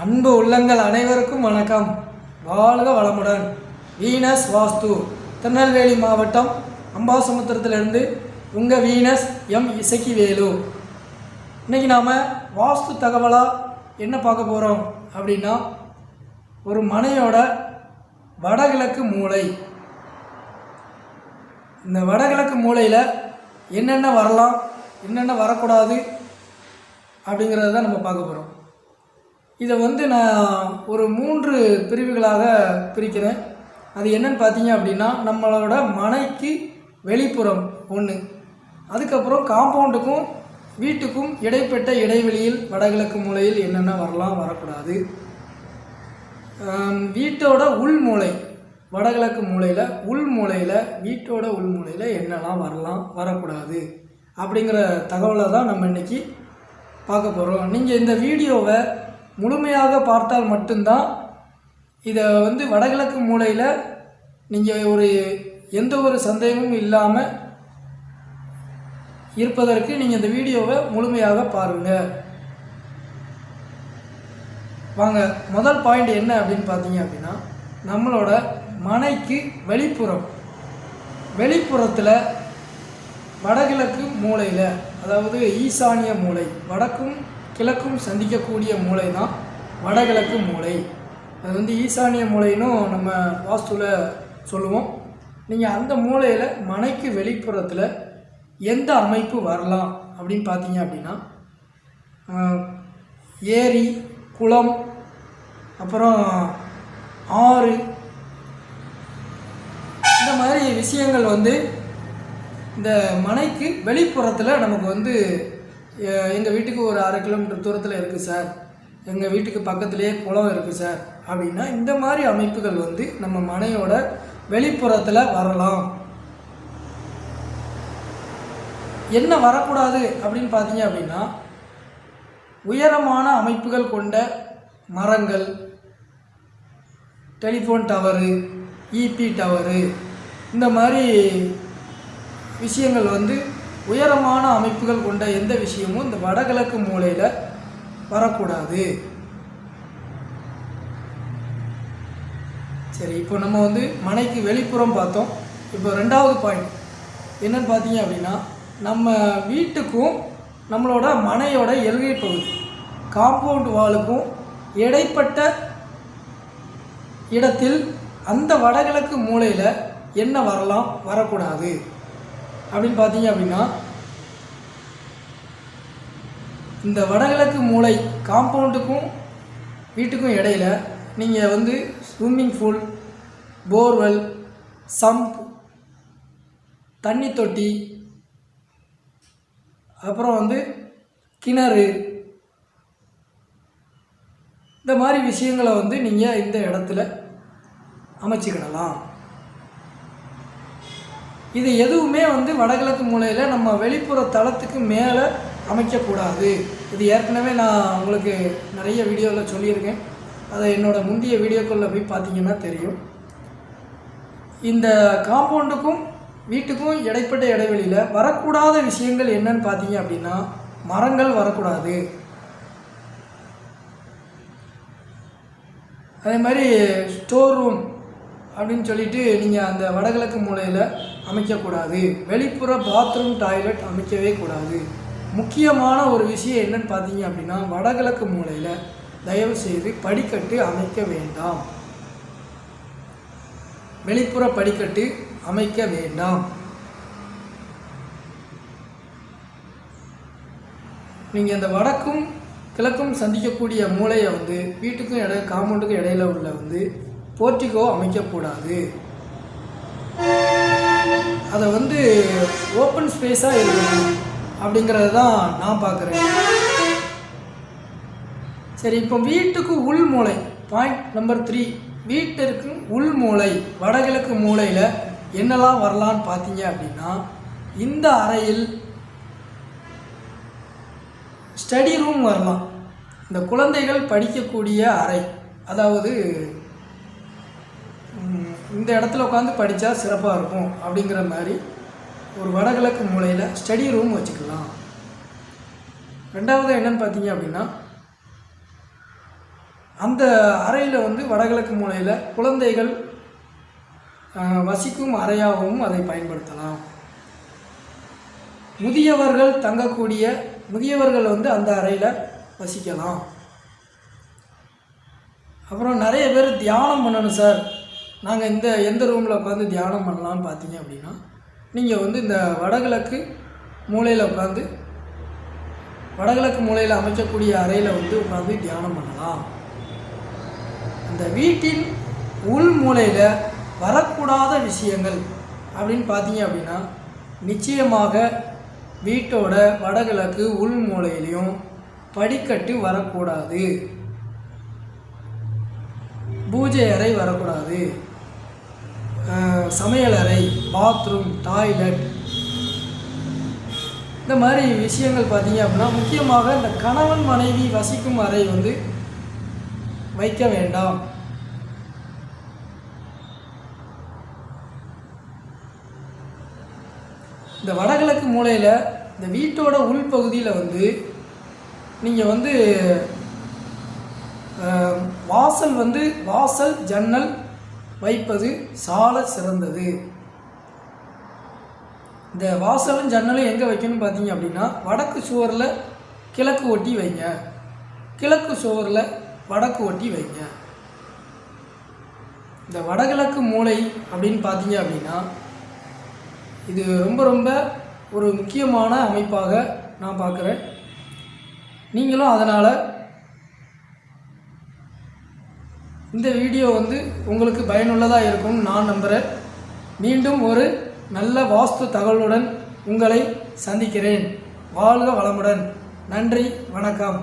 அன்பு உள்ளங்கள் அனைவருக்கும் வணக்கம். வாழ்க வளமுடன். வீனஸ் வாஸ்து, திருநெல்வேலி மாவட்டம் அம்பாசமுத்திரத்திலிருந்து உங்கள் வீனஸ் எம் இசக்கிவேலு. இன்றைக்கி நாம் வாஸ்து தகவலாக என்ன பார்க்க போகிறோம் அப்படின்னா, ஒரு மனையோட வடகிழக்கு மூலை. இந்த வடகிழக்கு மூலையில் என்னென்ன வரலாம், என்னென்ன வரக்கூடாது அப்படிங்கிறத தான் நம்ம பார்க்க போகிறோம். இதை நான் ஒரு 3 பிரிவுகளாக பிரிக்கிறேன். அது என்னன்னு பார்த்தீங்க அப்படின்னா, நம்மளோட மனைக்கு வெளிப்புறம் ஒன்று, அதுக்கப்புறம் காம்பவுண்டுக்கும் வீட்டுக்கும் இடைப்பட்ட இடைவெளியில் வடகிழக்கு மூலையில் என்னென்ன வரலாம் வரக்கூடாது, வீட்டோட உள் மூலை வடகிழக்கு மூலையில் வீட்டோட உள் மூலையில் என்னெல்லாம் வரலாம் வரக்கூடாது அப்படிங்கிற தகவலை தான் நம்ம இன்றைக்கி பார்க்க போகிறோம். நீங்கள் இந்த வீடியோவை முழுமையாக பார்த்தால் மட்டும்தான் இதை வடகிழக்கு மூலையில் நீங்கள் எந்த ஒரு சந்தேகமும் இல்லாமல் இருப்பதற்கு நீங்கள் இந்த வீடியோவை முழுமையாக பாருங்கள். வாங்க, முதல் பாயிண்ட் என்ன அப்படின்னு பார்த்தீங்க அப்படின்னா, நம்மளோட மனைக்கு வெளிப்புறத்தில் வடகிழக்கு மூலையில், அதாவது ஈசானிய மூலை, வடக்கும் கிழக்கும் சந்திக்கக்கூடிய மூலை தான் வடகிழக்கு மூலை. அது ஈசானிய மூலைன்னு நம்ம வாஸ்துவில் சொல்லுவோம். நீங்கள் அந்த மூலையில் மனைக்கு வெளிப்புறத்தில் எந்த அமைப்பு வரலாம் அப்படின்னு பார்த்தீங்க அப்படின்னா, ஏரி, குளம், அப்புறம் ஆறு, இந்த மாதிரி விஷயங்கள் இந்த மனைக்கு வெளிப்புறத்தில் நமக்கு எங்கள் வீட்டுக்கு ஒரு 1/2 கிலோமீட்டர் தூரத்தில் இருக்குது சார், எங்கள் வீட்டுக்கு பக்கத்துலேயே குளம் இருக்குது சார் அப்படின்னா, இந்த மாதிரி அமைப்புகள் நம்ம மனையோட வெளிப்புறத்தில் வரலாம். என்ன வரக்கூடாது அப்படின்னு பார்த்தீங்க அப்படின்னா, உயரமான அமைப்புகள் கொண்ட மரங்கள், டெலிஃபோன் டவரு, இபி டவரு, இந்த மாதிரி விஷயங்கள் உயரமான அமைப்புகள் கொண்ட எந்த விஷயமும் இந்த வடகிழக்கு மூலையில் வரக்கூடாது. சரி, இப்போ நம்ம மனைக்கு வெளிப்புறம் பார்த்தோம். இப்போ 2வது பாயிண்ட் என்னன்னு பார்த்தீங்க அப்படின்னா, நம்ம வீட்டுக்கும் நம்மளோட மனையோட எல்கை பகுதி, காம்பவுண்ட் வாலுக்கும் இடைப்பட்ட இடத்தில் அந்த வடகிழக்கு மூலையில் என்ன வரலாம் வரக்கூடாது அப்படின்னு பார்த்தீங்க அப்படின்னா, இந்த வடகிழக்கு மூலை காம்பவுண்டுக்கும் வீட்டுக்கும் இடையில் நீங்கள் ஸ்விம்மிங் பூல், போர்வெல், சம்ப், தண்ணி தொட்டி, அப்புறம் கிணறு, இந்த மாதிரி விஷயங்களை நீங்கள் இந்த இடத்துல அமைச்சிக்கிடலாம். இது எதுவுமே வடகிழக்கு மூலையில் நம்ம வெளிப்புற தளத்துக்கு மேலே அமைக்கக்கூடாது. இது ஏற்கனவே நான் உங்களுக்கு நிறைய வீடியோவில் சொல்லியிருக்கேன். அதை என்னோடய முந்தைய வீடியோக்களில் போய் பார்த்தீங்கன்னா தெரியும். இந்த காம்பவுண்டுக்கும் வீட்டுக்கும் இடைப்பட்ட இடைவெளியில் வரக்கூடாத விஷயங்கள் என்னன்னு பார்த்தீங்க அப்படின்னா, மரங்கள் வரக்கூடாது. அதே மாதிரி ஸ்டோர் ரூம் அப்படின்னு சொல்லிட்டு நீங்கள் அந்த வடகிழக்கு மூலையில் அமைக்கக்கூடாது. வெளிப்புற பாத்ரூம், டாய்லெட் அமைக்கவே கூடாது. முக்கியமான ஒரு விஷயம் என்னன்னு பார்த்தீங்க அப்படின்னா, வடகிழக்கு மூலையில் தயவு செய்து படிக்கட்டு அமைக்க வேண்டாம். வெளிப்புற படிக்கட்டு அமைக்க வேண்டாம். நீங்கள் அந்த வடக்கும் கிழக்கும் சந்திக்கக்கூடிய மூலையை வீட்டுக்கும் காம்பவுண்டுக்கும் இடையில உள்ள போர்ட்டிகோ அமைக்கக்கூடாது. அதை ஓப்பன் ஸ்பேஸாக இருக்கணும் அப்படிங்கிறது தான் நான் பார்க்குறேன். சரி, இப்போ வீட்டுக்கு உள் மூலை, பாயிண்ட் நம்பர் 3, வீட்டிற்கு உள் மூலை வடகிழக்கு மூலையில் என்னெல்லாம் வரலான்னு பார்த்தீங்க அப்படின்னா, இந்த அறையில் ஸ்டடி ரூம் வரலாம். இந்த குழந்தைகள் படிக்கக்கூடிய அறை, அதாவது இந்த இடத்துல உட்காந்து படித்தா சிறப்பாக இருக்கும் அப்படிங்கிற மாதிரி ஒரு வடகிழக்கு மூலையில் ஸ்டடி ரூம் வச்சுக்கலாம். 2வது என்னன்னு பார்த்தீங்க அப்படின்னா, அந்த அறையில் வந்து வடகிழக்கு மூலையில் குழந்தைகள் வசிக்கும் அறையாகவும் அதை பயன்படுத்தலாம். முதியவர்கள் தங்கக்கூடிய முதியவர்கள் வந்து அந்த அறையில் வசிக்கலாம். அப்புறம் நிறைய பேர் தியானம் பண்ணணும் சார், நாங்கள் எந்த ரூமில் உட்காந்து தியானம் பண்ணலான்னு பார்த்தீங்க அப்படின்னா, நீங்கள் வந்து இந்த வடகிழக்கு மூலையில் அமைக்கக்கூடிய அறையில் வந்து உட்காந்து தியானம் பண்ணலாம். அந்த வீட்டின் உள் மூலையில் வரக்கூடாத விஷயங்கள் அப்படின்னு பார்த்தீங்க அப்படின்னா, நிச்சயமாக வீட்டோட வடகிழக்கு உள் மூலையிலையும் படிக்கட்டு வரக்கூடாது, பூஜை அறை வரக்கூடாது, சமையலறை, பாத்ரூம், டாய்லெட், இந்த மாதிரி விஷயங்கள் பார்த்தீங்க அப்படின்னா முக்கியமாக இந்த கணவன் மனைவி வசிக்கும் அறை வந்து வைக்க வேண்டாம். இந்த வடகிழக்கு மூலையில் இந்த வீட்டோட உள்பகுதியில் வந்து நீங்கள் வந்து வாசல் ஜன்னல் வைப்பது சால சிறந்தது. இந்த வாசலும் ஜன்னலும் எங்கே வைக்கணும்னு பார்த்தீங்க அப்படின்னா, வடக்கு சுவரில் கிழக்கு ஒட்டி வைங்க, கிழக்கு சுவரில் வடக்கு ஒட்டி வைங்க. இந்த வடகிழக்கு மூலை அப்படின்னு பார்த்தீங்க அப்படின்னா இது ரொம்ப ரொம்ப ஒரு முக்கியமான அமைப்பாக நான் பார்க்குறேன். நீங்களும் அதனால் இந்த வீடியோ வந்து உங்களுக்கு பயனுள்ளதாக இருக்கும்னு நான் நம்புகிறேன். மீண்டும் ஒரு நல்ல வாஸ்து தகவலுடன் உங்களை சந்திக்கிறேன். வாழ்க வளமுடன். நன்றி, வணக்கம்.